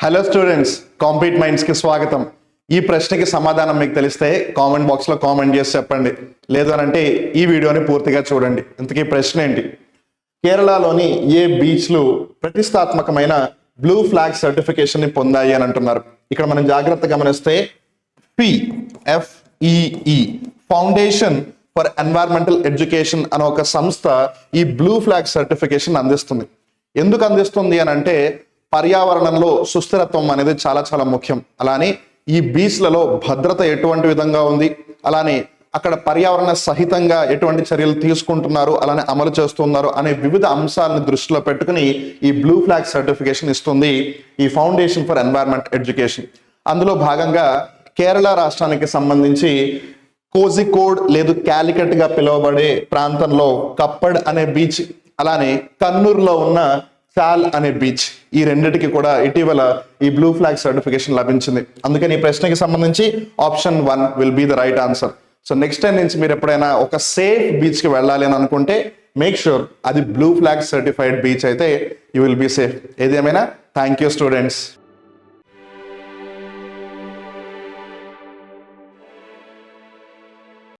Hello students, compete మైండ్స్కి స్వాగతం. ఈ ప్రశ్నకి సమాధానం మీకు తెలిస్తే కామెంట్ బాక్స్లో కామెంట్ చేసి చెప్పండి. లేదు అని అంటే ఈ వీడియోని పూర్తిగా చూడండి. ఇంతకీ ప్రశ్న ఏంటి? కేరళలోని ఏ బీచ్లు ప్రతిష్టాత్మకమైన బ్లూ ఫ్లాగ్ సర్టిఫికేషన్ని పొందాయి అని అంటున్నారు. ఇక్కడ మనం జాగ్రత్తగా గమనిస్తే FEE foundation for environmental education అనే ఒక సంస్థ ఈ బ్లూ ఫ్లాగ్ సర్టిఫికేషన్ అందిస్తుంది. ఎందుకు అందిస్తుంది అని అంటే పర్యావరణంలో సుస్థిరత్వం అనేది చాలా చాలా ముఖ్యం. అలానే ఈ బీచ్లలో భద్రత ఎటువంటి విధంగా ఉంది, అలానే అక్కడ పర్యావరణ సహితంగా ఎటువంటి చర్యలు తీసుకుంటున్నారు, అలానే అమలు చేస్తున్నారు అనే వివిధ అంశాలను దృష్టిలో పెట్టుకుని ఈ బ్లూ ఫ్లాగ్ సర్టిఫికేషన్ ఇస్తుంది ఈ ఫౌండేషన్ ఫర్ ఎన్వైరన్మెంట్ ఎడ్యుకేషన్. అందులో భాగంగా కేరళ రాష్ట్రానికి సంబంధించి కోజికోడ్ లేదు క్యాలికట్ గా పిలువబడే ప్రాంతంలో కప్పడ్ అనే బీచ్, అలానే కన్నూరులో ఉన్న చాల్ అనే బీచ్, ఈ రెండిటికి కూడా ఇటీవల ఈ బ్లూ ఫ్లాగ్ సర్టిఫికేషన్ లభించింది. అందుకని ఈ ప్రశ్నకి సంబంధించి option 1 will be the right answer. So next time నుంచి మీరు ఎప్పుడైనా ఒక సేఫ్ బీచ్ కి వెళ్ళాలి అని అనుకుంటే మేక్ షూర్ అది బ్లూ ఫ్లాగ్ సర్టిఫైడ్ బీచ్ అయితే యూ విల్ బి సేఫ్. ఏదేమైనా థ్యాంక్ యూ స్టూడెంట్స్.